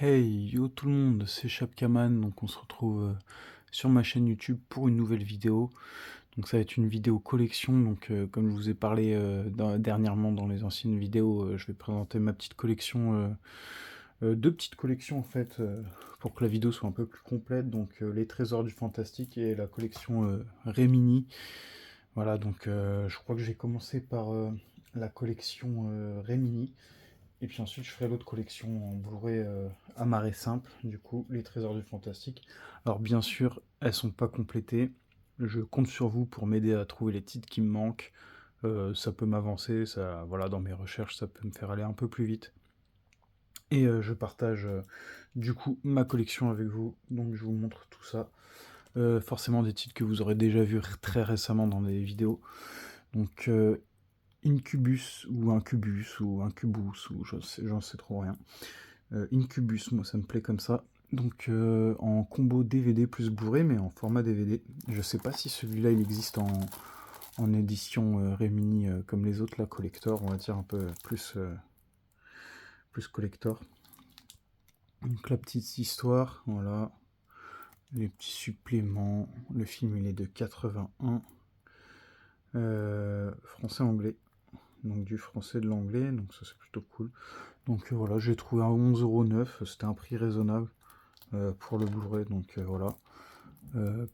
Hey, yo tout le monde, c'est Chapkaman, donc on se retrouve sur ma chaîne YouTube pour une nouvelle vidéo. Donc ça va être une vidéo collection, donc comme je vous ai parlé dernièrement dans les anciennes vidéos, je vais présenter ma petite collection, deux petites collections en fait, pour que la vidéo soit un peu plus complète, donc les trésors du fantastique et la collection Rémini. Voilà, donc je crois que j'ai commencé par la collection Rémini. Et puis ensuite, je ferai l'autre collection en Blu-ray à marée simple, du coup, les trésors du fantastique. Alors bien sûr, elles sont pas complétées. Je compte sur vous pour m'aider à trouver les titres qui me manquent. Ça peut m'avancer, ça, voilà, dans mes recherches, ça peut me faire aller un peu plus vite. Et je partage du coup ma collection avec vous, donc je vous montre tout ça. Forcément des titres que vous aurez déjà vus très récemment dans des vidéos. Donc Incubus ou Incubus ou Incubus ou j'en sais trop rien. Incubus, moi ça me plaît comme ça. Donc en combo DVD plus Blu-ray, mais en format DVD. Je sais pas si celui-là il existe en édition Remini comme les autres, la collector, on va dire un peu plus collector. Donc la petite histoire, voilà. Les petits suppléments. Le film il est de 81. Français-anglais. Donc du français de l'anglais, donc ça c'est plutôt cool. Donc voilà, j'ai trouvé à 11,09€, c'était un prix raisonnable pour le Blu-ray, donc voilà.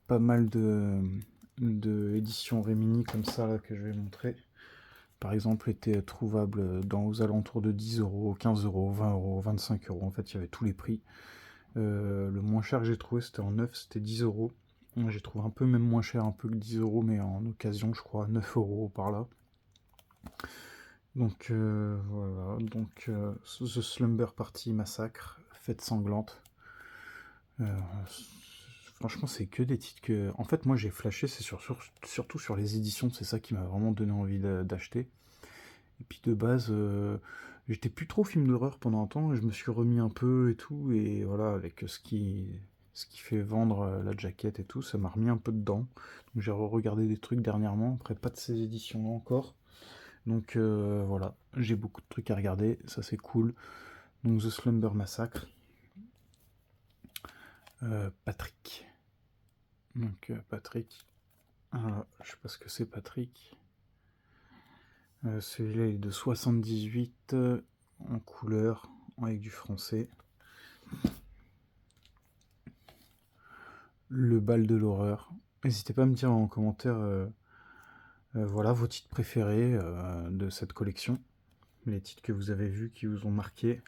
Pas mal de éditions Remini comme ça là, que je vais montrer. Par exemple, étaient trouvables aux alentours de 10€, 15€, 20€, 25€. En fait, il y avait tous les prix. Le moins cher que j'ai trouvé, c'était en neuf, c'était 10€. J'ai trouvé un peu même moins cher, un peu que 10€, mais en occasion, je crois, 9€ par là. Donc voilà, donc The Slumber Party Massacre, Fête sanglante. Euh, Franchement, c'est que des titres que. En fait, moi j'ai flashé, c'est surtout sur les éditions, c'est ça qui m'a vraiment donné envie d'acheter. Et puis de base, j'étais plus trop film d'horreur pendant un temps, et je me suis remis un peu et tout, et voilà, avec ce qui fait vendre la jaquette et tout, ça m'a remis un peu dedans. Donc j'ai re-regardé des trucs dernièrement, après pas de ces éditions-là encore. Donc voilà, j'ai beaucoup de trucs à regarder, ça c'est cool. Donc The Slumber Massacre. Patrick. Donc Patrick. Voilà, je sais pas ce que c'est Patrick. Celui-là est de 78 en couleur, avec du français. Le bal de l'horreur. N'hésitez pas à me dire en commentaire voilà, vos titres préférés de cette collection. Les titres que vous avez vus qui vous ont marqué.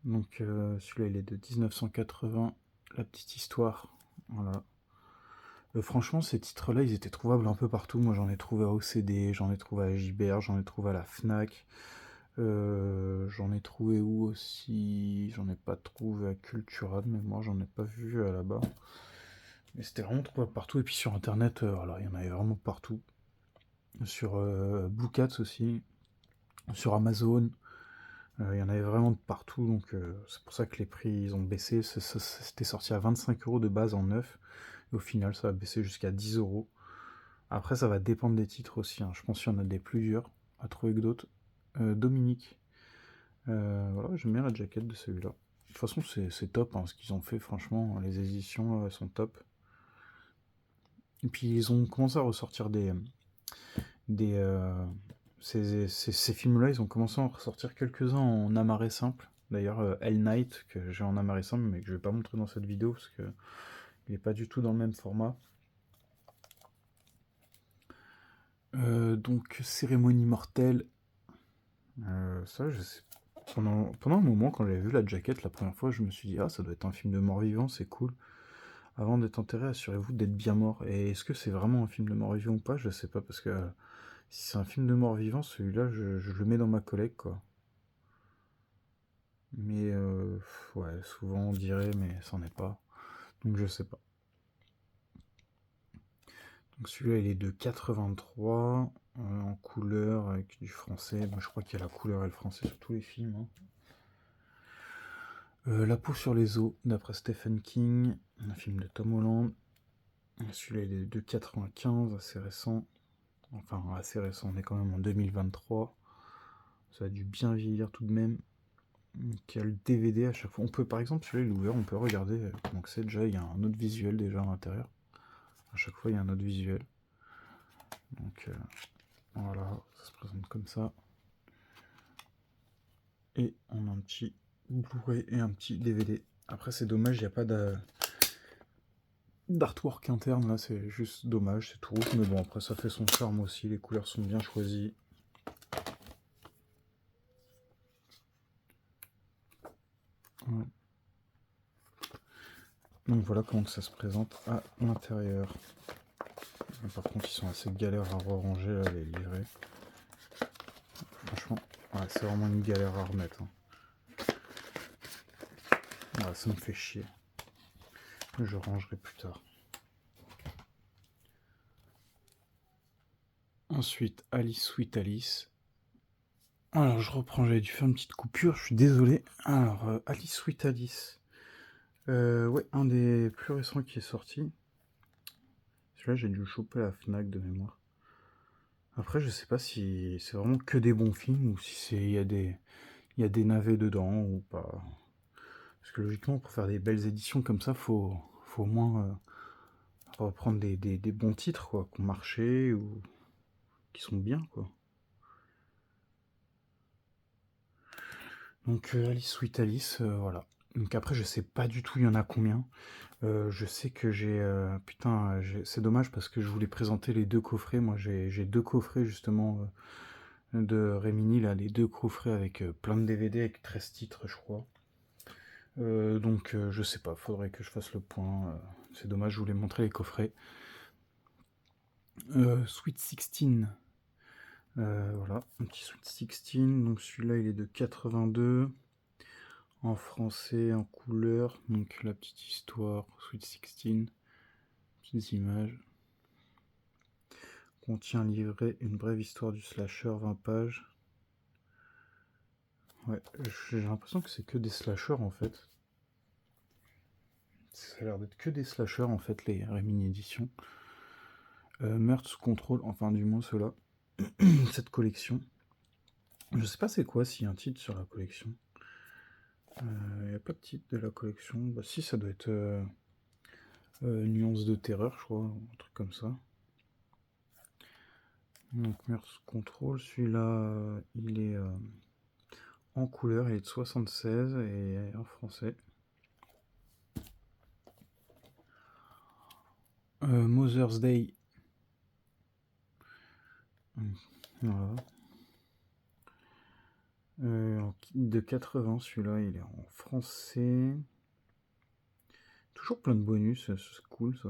Donc celui-là il est de 1980. La petite histoire. Voilà. Franchement, ces titres-là, ils étaient trouvables un peu partout. Moi, j'en ai trouvé à OCD, j'en ai trouvé à Gibert, j'en ai trouvé à la Fnac. J'en ai trouvé où aussi? J'en ai pas trouvé à Cultura de mémoire, j'en ai pas vu là-bas. Mais c'était vraiment trouvable partout. Et puis sur Internet, voilà, il y en avait vraiment partout. Sur Blue Cats aussi, sur Amazon, il y en avait vraiment de partout. Donc c'est pour ça que les prix ils ont baissé. C'était sorti à 25€ de base en neuf. Et au final, ça a baissé jusqu'à 10€. Après, ça va dépendre des titres aussi, hein. Je pense qu'il y en a des plus durs à trouver que d'autres. Dominique. Voilà, j'aime bien la jaquette de celui-là. De toute façon, c'est top, hein, ce qu'ils ont fait, franchement. Les éditions sont top. Et puis, ils ont commencé à ressortir des ces films-là, ils ont commencé à en ressortir quelques-uns en amarré simple. D'ailleurs, Hell Knight, que j'ai en amarré simple, mais que je vais pas montrer dans cette vidéo, parce que il est pas du tout dans le même format. Donc, Cérémonie mortelle. Ça, je sais. Pendant un moment, quand j'avais vu la jaquette la première fois, je me suis dit, ah, ça doit être un film de mort-vivant, c'est cool. Avant d'être enterré, assurez-vous d'être bien mort. Et est-ce que c'est vraiment un film de mort-vivant ou pas? Je sais pas, parce que si c'est un film de mort-vivant, celui-là, je le mets dans ma collègue, quoi. Mais, ouais, souvent on dirait, mais c'en est pas. Donc je sais pas. Donc celui-là, il est de 83, en couleur, avec du français. Moi, je crois qu'il y a la couleur et le français sur tous les films, hein. La peau sur les os, d'après Stephen King, un film de Tom Holland. Celui-là, il est de 95, assez récent. Enfin, assez récent, on est quand même en 2023. Ça a dû bien vieillir tout de même. qui a le DVD à chaque fois. On peut, par exemple, celui-là, il est ouvert, on peut regarder comment que c'est. Déjà, il y a un autre visuel déjà à l'intérieur. À chaque fois, il y a un autre visuel. Donc, voilà, ça se présente comme ça. Et on a un petit Blu-ray et un petit DVD. Après, c'est dommage, il n'y a pas d'artwork interne, là, c'est juste dommage, c'est tout. Mais bon, après, ça fait son charme aussi, les couleurs sont bien choisies. Ouais. Donc voilà comment ça se présente à l'intérieur. Par contre, ils sont assez galères à ranger, là, les livrets. Franchement, ouais, c'est vraiment une galère à remettre. Hein. Ouais, ça me fait chier. Je rangerai plus tard. Ensuite, Alice Sweet Alice. Alors, je reprends, j'avais dû faire une petite coupure, je suis désolé. Alors, Alice Sweet Alice. Ouais, un des plus récents qui est sorti. Celui-là, j'ai dû le choper à la Fnac de mémoire. Après, je sais pas si c'est vraiment que des bons films ou si il y a des navets dedans ou pas. Parce que logiquement, pour faire des belles éditions comme ça, faut au moins reprendre des bons titres, quoi, qui ont marché ou qui sont bien, quoi. Donc Alice Sweet Alice, voilà. Donc après, je sais pas du tout il y en a combien. Je sais que j'ai... putain, c'est dommage parce que je voulais présenter les deux coffrets. Moi, j'ai deux coffrets, justement, de Remini, là, les deux coffrets avec plein de DVD avec 13 titres, je crois. Donc, je sais pas, faudrait que je fasse le point. C'est dommage, je voulais montrer les coffrets. Sweet 16. Voilà, un petit Sweet 16. Donc, celui-là, il est de 82. En français, en couleur. Donc, la petite histoire, Sweet 16. Petites images. Contient livret une brève histoire du slasher, 20 pages. Ouais, j'ai l'impression que c'est que des slashers en fait. Ça a l'air d'être que des slashers en fait, les Remini éditions. Meurtre sous contrôle, enfin du moins ceux-là. Cette collection. Je sais pas c'est quoi s'il y a un titre sur la collection. Il n'y a pas de titre de la collection. Bah si, ça doit être Nuance de terreur, je crois, un truc comme ça. Donc Meurtre sous contrôle, celui-là, il est en couleur, il est de 76 et en français. Mother's Day. Voilà. De 80, celui-là, il est en français. Toujours plein de bonus, c'est cool ça.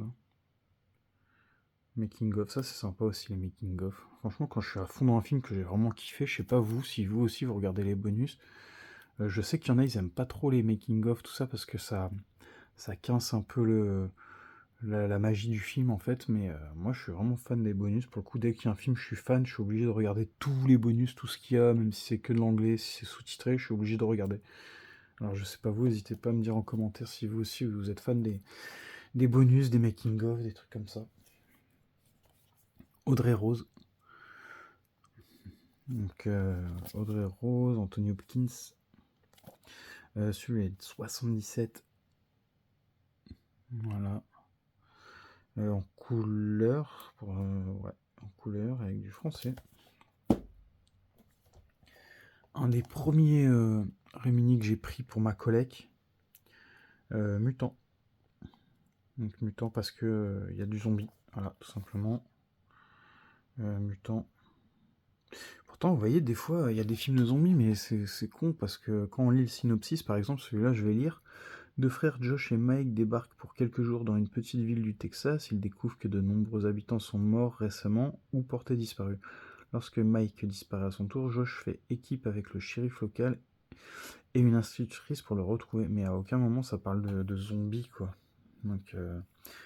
Making of, ça c'est sympa aussi les making of. Franchement, quand je suis à fond dans un film que j'ai vraiment kiffé, je sais pas vous, si vous aussi vous regardez les bonus. Je sais qu'il y en a, ils aiment pas trop les making of, tout ça, parce que ça quince un peu la magie du film en fait. Mais moi je suis vraiment fan des bonus. Pour le coup, dès qu'il y a un film, je suis fan, je suis obligé de regarder tous les bonus, tout ce qu'il y a, même si c'est que de l'anglais, si c'est sous-titré, je suis obligé de regarder. Alors je sais pas vous, n'hésitez pas à me dire en commentaire si vous aussi vous êtes fan des bonus, des making-of, des trucs comme ça. Audrey Rose. Donc Audrey Rose, Anthony Hopkins. Celui-là est de 77. Voilà. En couleur. Ouais, en couleur avec du français. Un des premiers Remini que j'ai pris pour ma collecte. Mutant. Donc mutant parce que il y a du zombie. Voilà, tout simplement. Mutant. Pourtant, vous voyez, des fois, il y a des films de zombies, mais c'est con parce que quand on lit le synopsis, par exemple, celui-là, je vais lire. Deux frères Josh et Mike débarquent pour quelques jours dans une petite ville du Texas. Ils découvrent que de nombreux habitants sont morts récemment ou portés disparus. Lorsque Mike disparaît à son tour, Josh fait équipe avec le shérif local et une institutrice pour le retrouver. Mais à aucun moment ça parle de zombies, quoi. Donc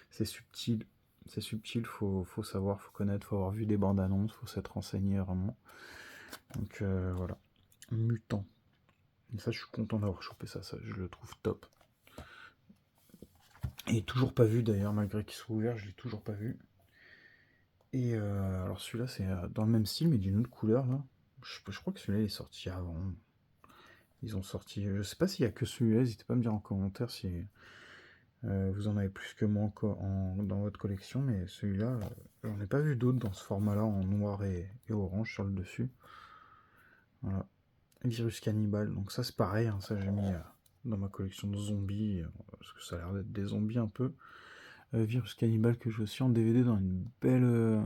c'est subtil. C'est subtil, faut savoir, faut connaître, faut avoir vu des bandes annonces, faut s'être renseigné vraiment. Donc voilà. Mutant. Et ça, je suis content d'avoir chopé ça, je le trouve top. Et toujours pas vu d'ailleurs, malgré qu'il soit ouvert, je l'ai toujours pas vu. Et alors celui-là, c'est dans le même style, mais d'une autre couleur là. Je crois que celui-là il est sorti avant. Ils ont sorti, je sais pas s'il y a que celui-là, n'hésitez pas à me dire en commentaire si vous en avez plus que moi dans votre collection, mais celui-là, j'en ai pas vu d'autres dans ce format-là, en noir et orange sur le dessus. Voilà. Virus cannibale, donc ça c'est pareil, hein, ça j'ai mis dans ma collection de zombies, parce que ça a l'air d'être des zombies un peu. Virus cannibale que j'ai aussi en DVD dans une belle...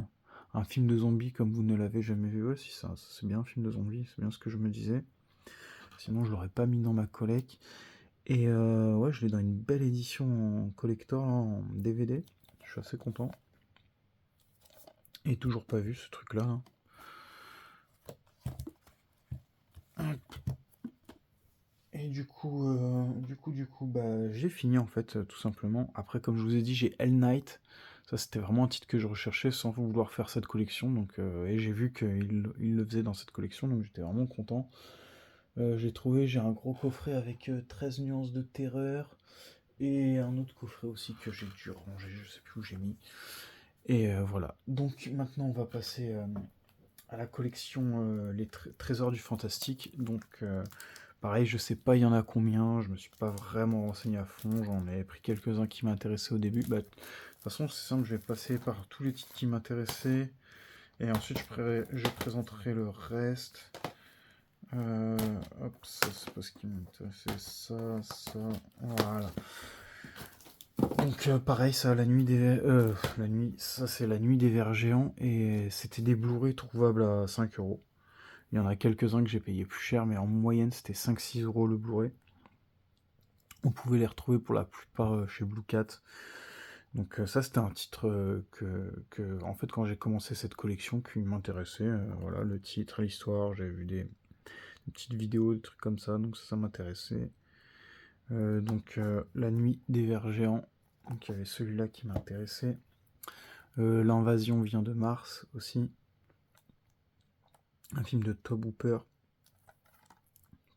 un film de zombies comme vous ne l'avez jamais vu. Ouais, si ça c'est bien un film de zombies, c'est bien ce que je me disais. Sinon je l'aurais pas mis dans ma collecte. Et ouais, je l'ai dans une belle édition en collector, là, en DVD. Je suis assez content. Et toujours pas vu ce truc-là. Hein. Et du coup, bah, j'ai fini en fait, tout simplement. Après, comme je vous ai dit, j'ai Hell Knight. Ça, c'était vraiment un titre que je recherchais sans vouloir faire cette collection. Donc, et j'ai vu qu'il le faisait dans cette collection, donc j'étais vraiment content. J'ai un gros coffret avec 13 nuances de terreur. Et un autre coffret aussi que j'ai dû ranger, je sais plus où j'ai mis. Et voilà. Donc maintenant, on va passer à la collection Les Trésors du Fantastique. Donc, pareil, je sais pas il y en a combien, je me suis pas vraiment renseigné à fond, j'en ai pris quelques-uns qui m'intéressaient au début. Bah, de toute façon, c'est simple, je vais passer par tous les titres qui m'intéressaient, et ensuite je présenterai le reste. Euh, Hop, ça c'est pas ce qui m'intéressait, ça, voilà. Donc pareil, ça, ça c'est la nuit des vers géants, et c'était des Blu-ray trouvables à 5 euros. Il y en a quelques-uns que j'ai payé plus cher, mais en moyenne c'était 5-6 € le Blu-ray. On pouvait les retrouver pour la plupart chez Blue Cat. Donc ça c'était un titre en fait quand j'ai commencé cette collection qui m'intéressait. Voilà, le titre, l'histoire, j'ai vu des petites vidéos, des trucs comme ça, donc ça m'intéressait. Donc La nuit des vers géants, donc il y avait celui-là qui m'intéressait. L'invasion vient de Mars aussi. Un film de Tobe Hooper.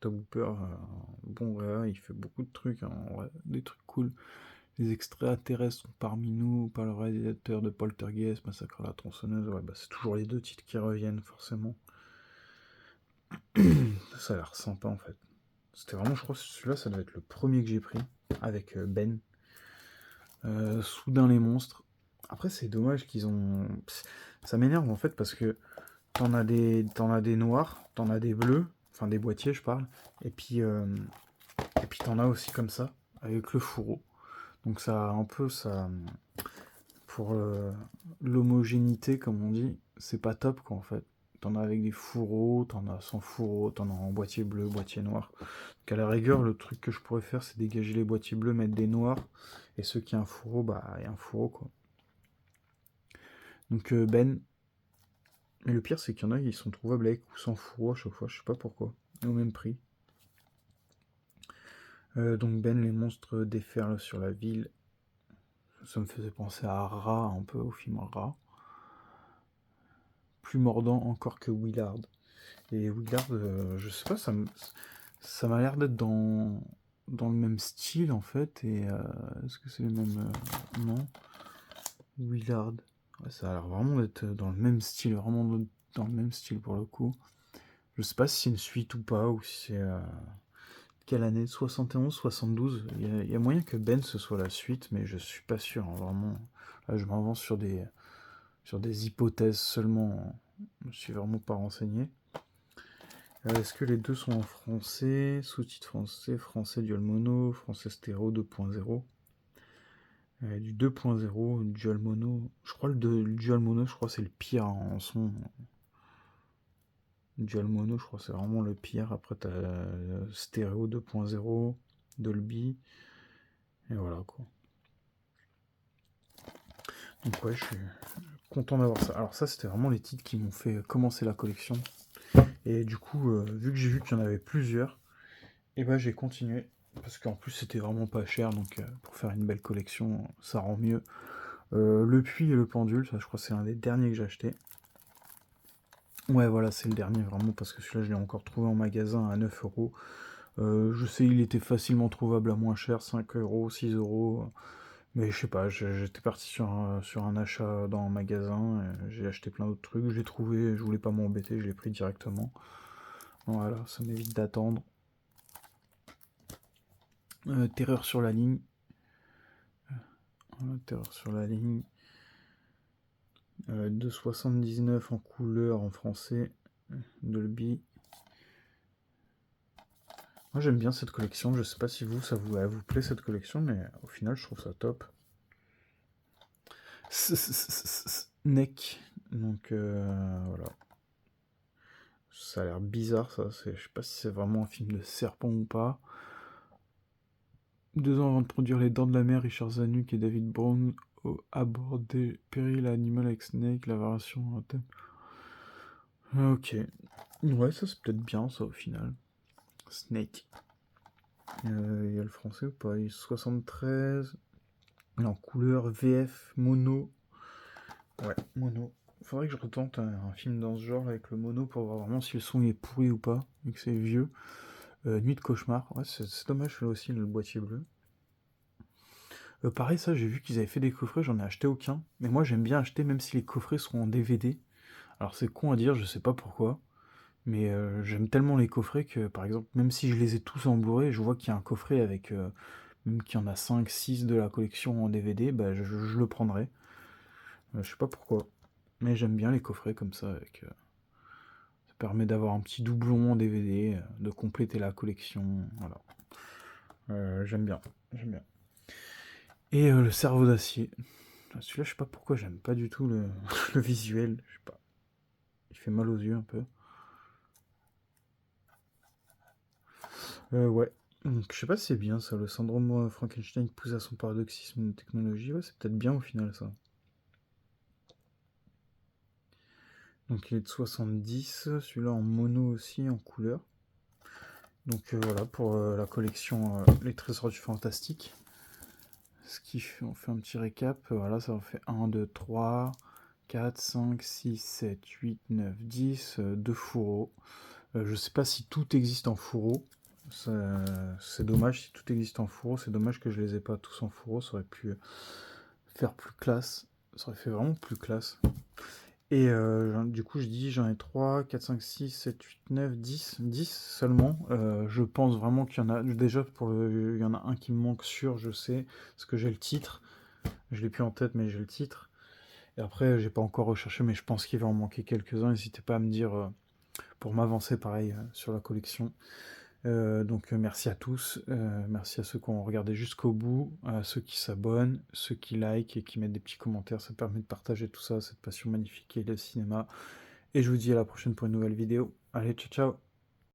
Tobe Hooper, bon ouais, il fait beaucoup de trucs, hein, ouais, des trucs cool. Les extraterrestres sont parmi nous, par le réalisateur de Poltergeist, Massacre à la tronçonneuse, ouais, bah c'est toujours les deux titres qui reviennent forcément. Ça a l'air sympa en fait. C'était vraiment, je crois que celui-là, ça doit être le premier que j'ai pris, avec Ben. Soudain les monstres. Après, c'est dommage qu'ils ont... Ça m'énerve en fait parce que t'en as des noirs, t'en as des bleus, enfin des boîtiers je parle, et puis t'en as aussi comme ça, avec le fourreau. Donc ça a un peu ça... Pour l'homogénéité, comme on dit, c'est pas top quoi en fait. T'en as avec des fourreaux, t'en as sans fourreau, t'en as en boîtier bleu, boîtier noir. Donc à la rigueur, le truc que je pourrais faire, c'est dégager les boîtiers bleus, mettre des noirs, et ceux qui ont un fourreau, bah il y a un fourreau quoi. Donc Ben, mais le pire c'est qu'il y en a, ils sont trouvables avec ou sans fourreau à chaque fois, je sais pas pourquoi, au même prix. Donc Ben, les monstres déferlent sur la ville. Ça me faisait penser à Ra, un peu au film Ra. Plus mordant encore que Willard. Et Willard, je sais pas, ça m'a l'air d'être dans le même style en fait. Et est-ce que c'est le même. Non. Willard. Ouais, ça a l'air vraiment d'être dans le même style, vraiment dans le même style pour le coup. Je sais pas si c'est une suite ou pas, ou si c'est. Quelle année? 71, 72? Il y a moyen que Ben ce soit la suite, mais je suis pas sûr, hein, vraiment. Là, je m'avance sur des hypothèses seulement. Je me suis vraiment pas renseigné. Est-ce que les deux sont en français? Sous-titres français, français dual mono, français stéréo 2.0. Du 2.0, dual mono. Je crois le dual mono, je crois c'est le pire en son. Dual mono, je crois c'est vraiment le pire. Après t'as stéréo 2.0, Dolby. Et voilà quoi. Donc ouais, je suis content d'avoir ça. Alors ça c'était vraiment les titres qui m'ont fait commencer la collection. Et du coup, vu que j'ai vu qu'il y en avait plusieurs, et bah j'ai continué. Parce qu'en plus c'était vraiment pas cher, donc pour faire une belle collection, ça rend mieux. Le puits et le pendule, ça je crois que c'est un des derniers que j'ai acheté. Ouais voilà, c'est le dernier vraiment, parce que celui-là je l'ai encore trouvé en magasin à 9 €. Je sais il était facilement trouvable à moins cher, 5 €, 6 €. Mais je sais pas, j'étais parti sur un achat dans un magasin, j'ai acheté plein d'autres trucs, je l'ai trouvé, je voulais pas m'embêter, je l'ai pris directement. Voilà, ça m'évite d'attendre. Terreur sur la ligne. Voilà, Terreur sur la ligne. 2,79 en couleur en français. Dolby. Moi j'aime bien cette collection, je sais pas si vous, elle vous plaît cette collection, mais au final je trouve ça top. Neck, donc voilà. Ça a l'air bizarre ça, je sais pas si c'est vraiment un film de serpent ou pas. 2 ans avant de produire Les Dents de la Mer, Richard Zanuck et David Brown abordaient Péril Animal avec Snake, la variation à thème. Ok. Ouais, ça c'est peut-être bien ça au final. Snake. Il y a le français ou pas? Il est 73. En couleur VF, mono. Ouais, mono. Faudrait que je retente un film dans ce genre avec le mono pour voir vraiment si le son est pourri ou pas, vu que c'est vieux. Nuit de cauchemar. Ouais, c'est dommage là aussi le boîtier bleu. Pareil, ça, j'ai vu qu'ils avaient fait des coffrets, j'en ai acheté aucun. Mais moi, j'aime bien acheter même si les coffrets sont en DVD. Alors, c'est con à dire, je sais pas pourquoi. Mais j'aime tellement les coffrets que, par exemple, même si je les ai tous en Blu-ray, je vois qu'il y a un coffret avec. Même qu'il y en a 5, 6 de la collection en DVD, bah, je le prendrai. Je sais pas pourquoi. Mais j'aime bien les coffrets comme ça. Ça permet d'avoir un petit doublon en DVD, de compléter la collection. Voilà. J'aime bien. J'aime bien. Et le cerveau d'acier. Celui-là, je sais pas pourquoi j'aime pas du tout le, le visuel. Je sais pas. Il fait mal aux yeux un peu. Ouais. Donc, je sais pas si c'est bien ça. Le syndrome Frankenstein pousse à son paroxysme de technologie. Ouais, c'est peut-être bien au final ça. Donc il est de 70. Celui-là en mono aussi, en couleur. Donc voilà pour la collection Les Trésors du Fantastique. Ce qui fait, on fait un petit récap. Voilà, ça en fait 1, 2, 3, 4, 5, 6, 7, 8, 9, 10. 2 fourreaux. Je sais pas si tout existe en fourreau. C'est dommage si tout existe en fourreau. C'est dommage que je les ai pas tous en fourreau. Ça aurait pu faire plus classe. Ça aurait fait vraiment plus classe. Et du coup, je dis j'en ai 3, 4, 5, 6, 7, 8, 9, 10. 10 seulement. Je pense vraiment qu'il y en a. Déjà, il y en a un qui me manque sûr, je sais. Parce que j'ai le titre. Je l'ai plus en tête, mais j'ai le titre. Et après, j'ai pas encore recherché, mais je pense qu'il va en manquer quelques-uns. N'hésitez pas à me dire pour m'avancer pareil sur la collection. Donc merci à tous, merci à ceux qui ont regardé jusqu'au bout, à ceux qui s'abonnent, ceux qui likent et qui mettent des petits commentaires, ça permet de partager tout ça, cette passion magnifique qu'est le cinéma. Et je vous dis à la prochaine pour une nouvelle vidéo. Allez, ciao ciao.